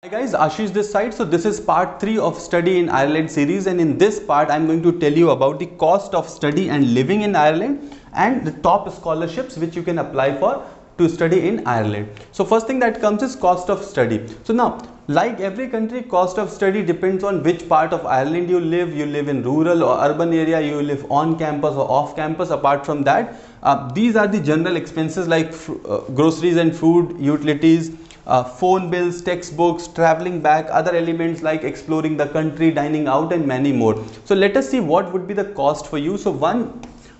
Hi guys, Ashish this side. So this is part 3 of Study in Ireland series, and in this part I'm going to tell you about the cost of study and living in Ireland and the top scholarships which you can apply for to study in Ireland. So first thing that comes is cost of study. So now, like every country, cost of study depends on which part of Ireland you live. You live in rural or urban area, you live on campus or off campus. Apart from that, these are the general expenses like groceries and food, utilities, phone bills, textbooks, traveling back, other elements like exploring the country, dining out, and many more. So let us see what would be the cost for you. So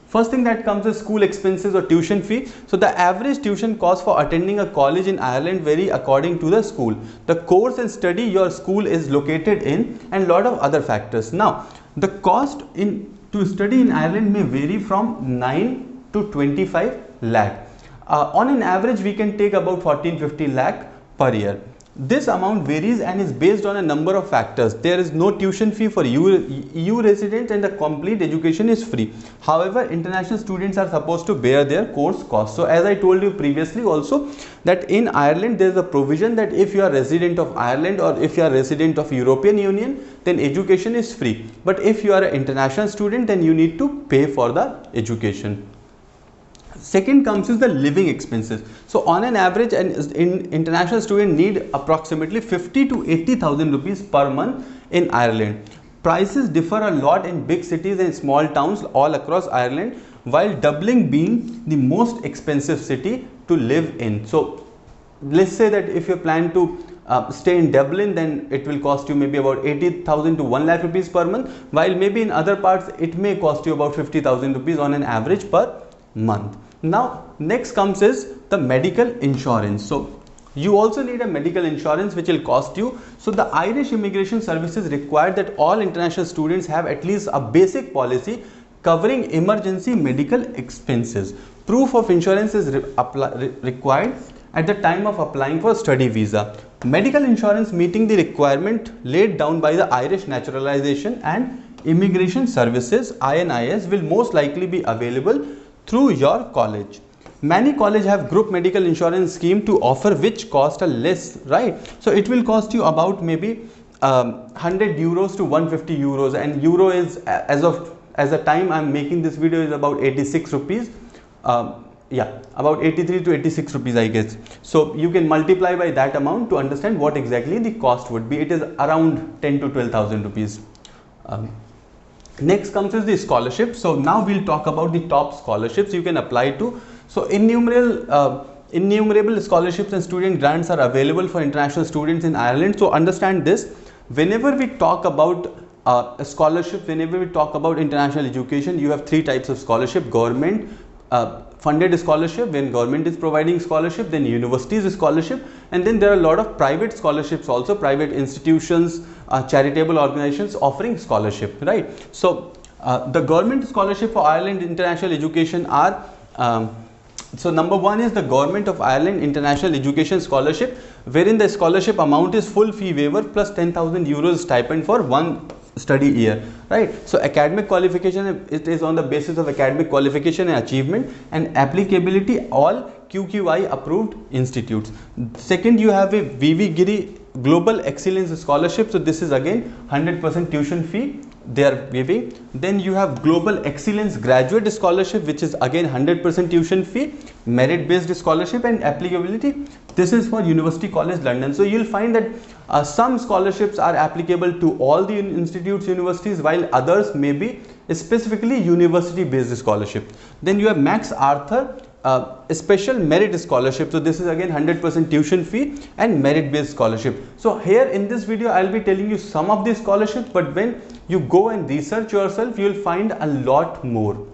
first thing that comes is school expenses or tuition fee. So the average tuition cost for attending a college in Ireland vary according to the school, the course and study your school is located in, and lot of other factors. Now the cost to study in Ireland may vary from 9 to 25 lakh. On an average we can take about 14-15 lakh per year. This amount varies and is based on a number of factors. There is no tuition fee for EU residents and the complete education is free. However, international students are supposed to bear their course costs. So as I told you previously also, that in Ireland there is a provision that if you are resident of Ireland or if you are resident of European Union, then education is free. But if you are an international student, then you need to pay for the education. Second comes is the living expenses. So on an average, an international student need approximately 50 to 80,000 rupees per month in Ireland. Prices differ a lot in big cities and small towns all across Ireland, while Dublin being the most expensive city to live in. So let's say that if you plan to stay in Dublin, then it will cost you maybe about 80,000 to 1 lakh rupees per month, while maybe in other parts it may cost you about 50,000 rupees on an average per month. Now next comes is the medical insurance. So you also need a medical insurance which will cost you. So the Irish Immigration Services require that all international students have at least a basic policy covering emergency medical expenses. Proof of insurance is required at the time of applying for study visa. Medical insurance meeting the requirement laid down by the Irish Naturalization and Immigration Services (INIS) will most likely be available through your college. Many colleges have group medical insurance scheme to offer which cost a less, right? So it will cost you about maybe 100 euros to 150 euros, and euro is as the time I'm making this video is about 86 rupees. Yeah, about 83 to 86 rupees I guess. So you can multiply by that amount to understand what exactly the cost would be. It is around 10 to 12,000 rupees. Next comes is the scholarship. So now we'll talk about the top scholarships you can apply to. So innumerable scholarships and student grants are available for international students in Ireland. So understand this, whenever we talk about a scholarship, whenever we talk about international education, you have three types of scholarship: government funded scholarship, when government is providing scholarship, then universities scholarship, and then there are a lot of private scholarships also, private institutions, charitable organizations offering scholarship, right? So the government scholarship for Ireland international education are so number one is the Government of Ireland International Education Scholarship, wherein the scholarship amount is full fee waiver plus 10,000 euros stipend for one study year, right? So academic qualification, it is on the basis of academic qualification and achievement and applicability all QQI approved institutes. Second, you have a VV Giri Global Excellence Scholarship. So this is again 100% tuition fee they are giving. Then you have Global Excellence Graduate Scholarship, which is again 100% tuition fee, merit based scholarship, and applicability. This is for University College London. So you'll find that some scholarships are applicable to all the institutes, universities, while others may be specifically university based scholarship. Then you have Max Arthur special merit scholarship. So this is again 100% tuition fee and merit based scholarship. So here in this video I'll be telling you some of these scholarships, but when you go and research yourself, you will find a lot more.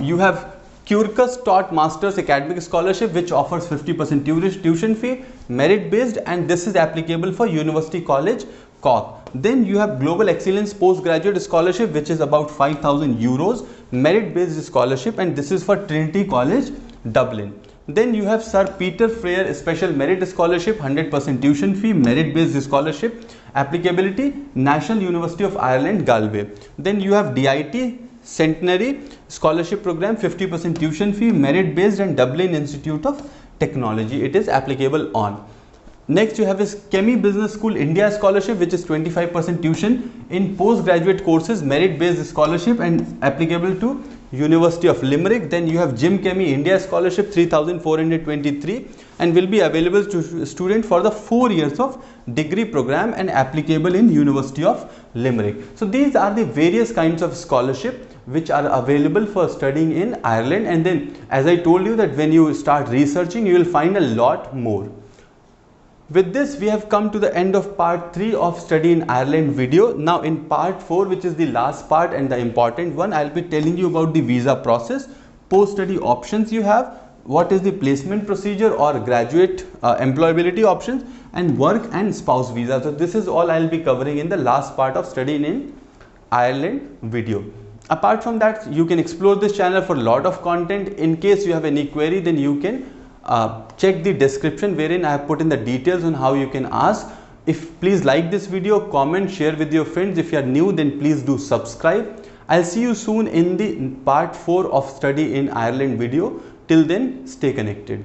You have Curcus Taught Masters Academic Scholarship, which offers 50% tuition fee, merit based, and this is applicable for University College Cork. Then you have Global Excellence Postgraduate Scholarship, which is about 5,000 euros, merit based scholarship, and this is for Trinity College Dublin. Then you have Sir Peter Frere Special Merit Scholarship, 100% tuition fee, merit based scholarship, applicability National University of Ireland Galway. Then you have DIT Centenary Scholarship Program, 50% tuition fee, merit based, and Dublin Institute of Technology it is applicable on. Next you have is Chemi Business School India Scholarship, which is 25% tuition in postgraduate courses, merit based scholarship and applicable to University of Limerick. Then you have Jim Chemi India Scholarship 3423 and will be available to student for the 4 years of degree program and applicable in University of Limerick. So these are the various kinds of scholarship which are available for studying in Ireland, and then as I told you that when you start researching you will find a lot more. With this we have come to the end of part 3 of Study in Ireland video. Now in part 4, which is the last part and the important one, I will be telling you about the visa process, post-study options you have, what is the placement procedure or graduate employability options, and work and spouse visa. So this is all I will be covering in the last part of Study in Ireland video. Apart from that, you can explore this channel for a lot of content. In case you have any query, then you can check the description wherein I have put in the details on how you can ask. Please like this video, comment, share with your friends. If you are new, then please do subscribe. I'll see you soon in the part 4 of Study in Ireland video. Till then, stay connected.